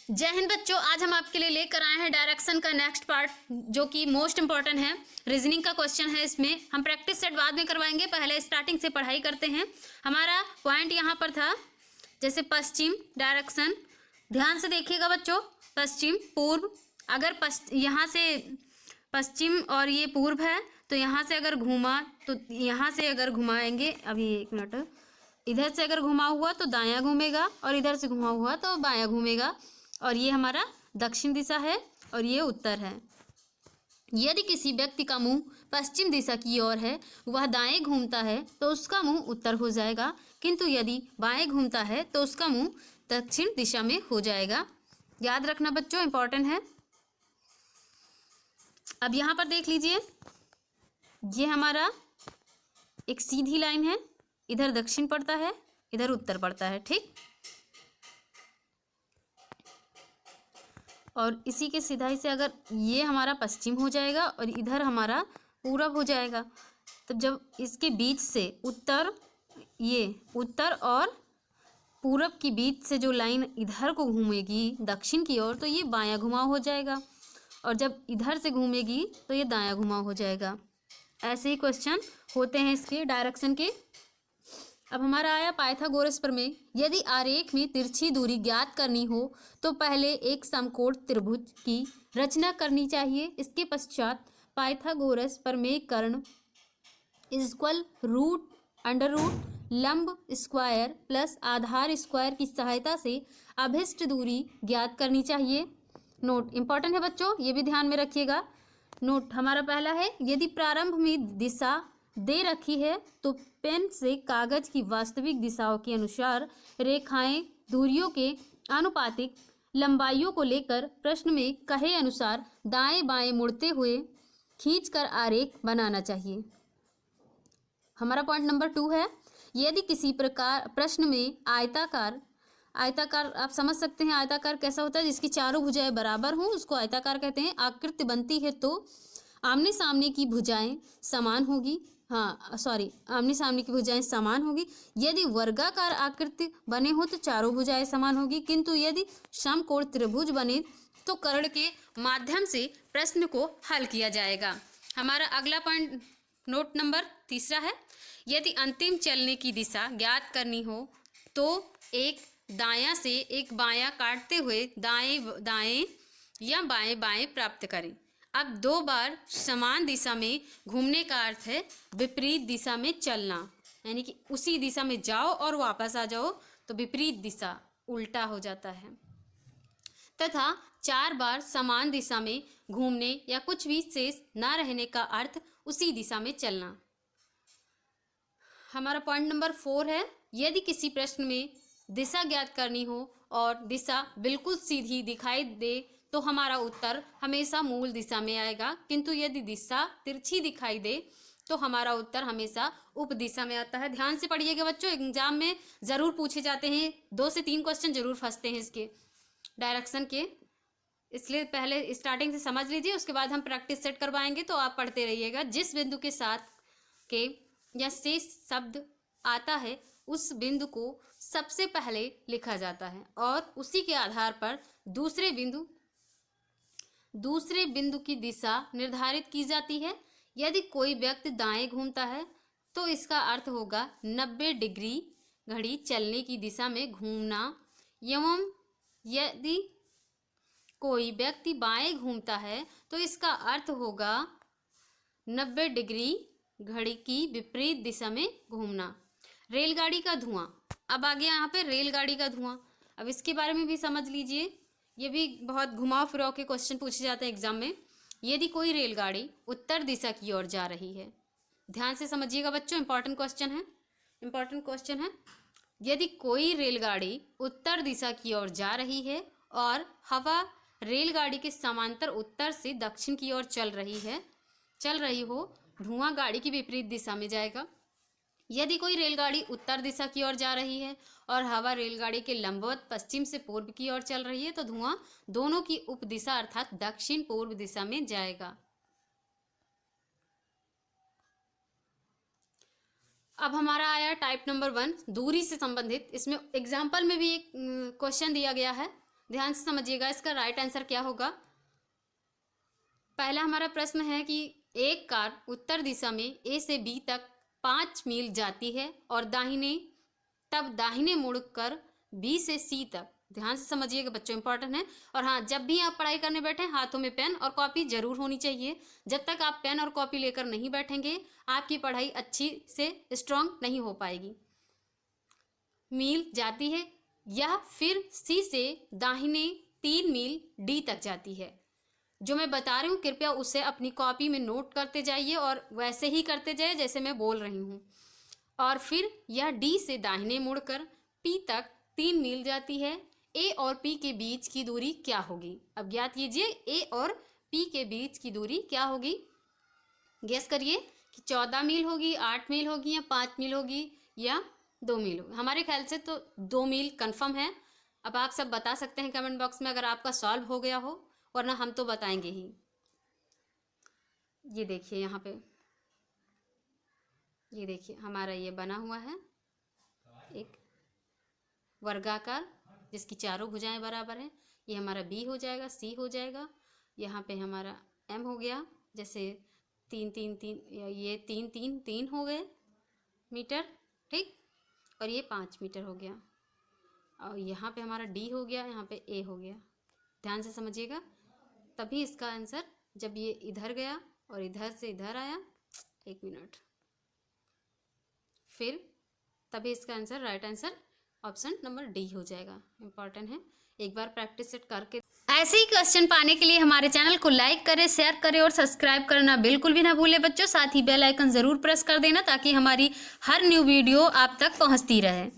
जय हिंद बच्चों, आज हम आपके लिए लेकर आए हैं डायरेक्शन का नेक्स्ट पार्ट, जो कि मोस्ट इंपॉर्टेंट है। रीजनिंग का क्वेश्चन है। इसमें हम प्रैक्टिस सेट बाद में करवाएंगे, पहले स्टार्टिंग से पढ़ाई करते हैं। हमारा पॉइंट यहाँ पर था, जैसे पश्चिम डायरेक्शन, ध्यान से देखिएगा बच्चों। पश्चिम पूर्व, अगर यहाँ से पश्चिम और ये पूर्व है, तो यहाँ से अगर घूमा तो यहाँ से अगर घुमाएंगे, अभी एक मिनट, इधर से अगर घुमा हुआ तो दायां घूमेगा और इधर से घुमा हुआ तो बायां घूमेगा। और ये हमारा दक्षिण दिशा है और ये उत्तर है। यदि किसी व्यक्ति का मुंह पश्चिम दिशा की ओर है, वह दाएं घूमता है तो उसका मुंह उत्तर हो जाएगा, किंतु यदि बाएं घूमता है तो उसका मुंह दक्षिण दिशा में हो जाएगा। याद रखना बच्चों, इंपॉर्टेंट है। अब यहाँ पर देख लीजिए, ये हमारा एक सीधी लाइन है, इधर दक्षिण पड़ता है, इधर उत्तर पड़ता है, ठीक। और इसी के सिधाई से अगर ये हमारा पश्चिम हो जाएगा और इधर हमारा पूरब हो जाएगा, तब जब इसके बीच से उत्तर, ये उत्तर और पूरब के बीच से जो लाइन इधर को घूमेगी दक्षिण की ओर, तो ये बायां घुमाव हो जाएगा, और जब इधर से घूमेगी तो ये दायां घुमाव हो जाएगा। ऐसे ही क्वेश्चन होते हैं इसके डायरेक्शन के। अब हमारा आया पाइथागोरस प्रमेय। यदि आरेख में तिरछी दूरी ज्ञात करनी हो तो पहले एक समकोण त्रिभुज की रचना करनी चाहिए। इसके पश्चात पाइथागोरस प्रमेय कर्ण इक्वल रूट अंडर रूट लंब स्क्वायर प्लस आधार स्क्वायर की सहायता से अभिष्ट दूरी ज्ञात करनी चाहिए। नोट इंपॉर्टेंट है बच्चों, ये भी ध्यान में रखिएगा। नोट हमारा पहला है, यदि प्रारंभ में दिशा दे रखी है तो पेन से कागज की वास्तविक दिशाओं के अनुसार रेखाएं दूरियों के आनुपातिक लंबाइयों को लेकर प्रश्न में कहे अनुसार दाएं बाएं मुड़ते हुए खींचकर आरेख बनाना चाहिए। हमारा पॉइंट नंबर 2 है, यदि किसी प्रकार प्रश्न में आयताकार आप समझ सकते हैं आयताकार कैसा होता है, जिसकी चारों भुजाएं बराबर हों उसको आयताकार कहते हैं। आकृति बनती है तो आमने सामने की भुजाएं समान होगी, आमने सामने की भुजाएं समान होगी। यदि वर्गाकार आकृति बने हो तो चारों भुजाएं समान होगी, किंतु यदि समकोण त्रिभुज बने तो कर्ण के माध्यम से प्रश्न को हल किया जाएगा। हमारा अगला पॉइंट नोट नंबर 3 है, यदि अंतिम चलने की दिशा ज्ञात करनी हो तो एक दायां से एक बायां काटते हुए दाएं दाएं या बाएं बाएं प्राप्त करें। अब 2 बार समान दिशा में घूमने का अर्थ है विपरीत दिशा में चलना, यानी कि उसी दिशा में जाओ और वापस आ जाओ तो विपरीत दिशा उल्टा हो जाता है। तथा 4 बार समान दिशा में घूमने या कुछ भी शेष ना रहने का अर्थ उसी दिशा में चलना। हमारा पॉइंट नंबर 4 है, यदि किसी प्रश्न में दिशा ज्ञात करनी हो और दिशा बिल्कुल सीधी दिखाई दे तो हमारा उत्तर हमेशा मूल दिशा में आएगा, किंतु यदि दिशा तिरछी दिखाई दे तो हमारा उत्तर हमेशा उप दिशा में आता है। ध्यान से पढ़िएगा बच्चों, एग्जाम में ज़रूर पूछे जाते हैं, 2 से 3 क्वेश्चन जरूर फंसते हैं इसके डायरेक्शन के, इसलिए पहले स्टार्टिंग से समझ लीजिए, उसके बाद हम प्रैक्टिस सेट करवाएंगे तो आप पढ़ते रहिएगा। जिस बिंदु के साथ के या शेष शब्द आता है उस बिंदु को सबसे पहले लिखा जाता है और उसी के आधार पर दूसरे बिंदु की दिशा निर्धारित की जाती है। यदि कोई व्यक्ति दाएं घूमता है तो इसका अर्थ होगा 90 डिग्री घड़ी चलने की दिशा में घूमना, एवं यदि कोई व्यक्ति बाएं घूमता है तो इसका अर्थ होगा 90 डिग्री घड़ी की विपरीत दिशा में घूमना। रेलगाड़ी का धुआं, अब आ गया यहाँ पे रेलगाड़ी का धुआं। अब इसके बारे में भी समझ लीजिए, ये भी बहुत घुमाव फिराव के क्वेश्चन पूछे जाते हैं एग्जाम में। यदि कोई रेलगाड़ी उत्तर दिशा की ओर जा रही है, ध्यान से समझिएगा बच्चों, इंपॉर्टेंट क्वेश्चन है। यदि कोई रेलगाड़ी उत्तर दिशा की ओर जा रही है और हवा रेलगाड़ी के समांतर उत्तर से दक्षिण की ओर चल रही हो, धुआं गाड़ी की विपरीत दिशा में जाएगा। यदि कोई रेलगाड़ी उत्तर दिशा की ओर जा रही है और हवा रेलगाड़ी के लंबवत पश्चिम से पूर्व की ओर चल रही है तो धुआं दोनों की उप दिशा अर्थात दक्षिण पूर्व दिशा में जाएगा। अब हमारा आया टाइप नंबर 1, दूरी से संबंधित। इसमें एग्जाम्पल में भी एक क्वेश्चन दिया गया है, ध्यान से समझिएगा, इसका राइट आंसर क्या होगा। पहला हमारा प्रश्न है कि एक कार उत्तर दिशा में ए से बी तक 5 मील जाती है और दाहिने मुड़कर बी से सी तक। ध्यान से समझिएगा बच्चों, इंपॉर्टेंट है। और हाँ, जब भी आप पढ़ाई करने बैठे हाथों में पेन और कॉपी जरूर होनी चाहिए। जब तक आप पेन और कॉपी लेकर नहीं बैठेंगे आपकी पढ़ाई अच्छी से स्ट्रांग नहीं हो पाएगी। मील जाती है, यह फिर सी से दाहिने 3 मील डी तक जाती है। जो मैं बता रही हूँ कृपया उसे अपनी कॉपी में नोट करते जाइए और वैसे ही करते जाइए जैसे मैं बोल रही हूँ। और फिर यह डी से दाहिने मुड़कर पी तक 3 मील जाती है। ए और पी के बीच की दूरी क्या होगी? अब ज्ञात कीजिए ए और पी के बीच की दूरी क्या होगी। गेस करिए कि 14 मील होगी, 8 मील होगी या 5 मील होगी या 2 मील होगी। हमारे ख्याल से तो 2 मील कन्फर्म है। अब आप सब बता सकते हैं कमेंट बॉक्स में अगर आपका सॉल्व हो गया हो, वरना हम तो बताएंगे ही। ये देखिए यहाँ पे, ये देखिए हमारा ये बना हुआ है एक वर्गाकार जिसकी चारों भुजाएं बराबर हैं। ये हमारा बी हो जाएगा, सी हो जाएगा, यहाँ पे हमारा एम हो गया, जैसे 3 3 3 ये 3 3 3 हो गए मीटर, ठीक। और ये 5 मीटर हो गया। और यहाँ पे हमारा डी हो गया, यहाँ पे ए हो गया। ध्यान से समझिएगा, तभी इसका आंसर जब ये इधर गया और इधर से इधर आया, 1 मिनट, फिर तभी इसका answer right answer option number D हो जाएगा। इंपॉर्टेंट है, एक बार प्रैक्टिस सेट करके। ऐसे ही क्वेश्चन पाने के लिए हमारे चैनल को लाइक करें, शेयर करें और सब्सक्राइब करना बिल्कुल भी ना भूलें बच्चों। साथ ही बेल आइकन ज़रूर प्रेस कर देना ताकि हमारी हर न्यू वीडियो आप तक पहुंचती रहे।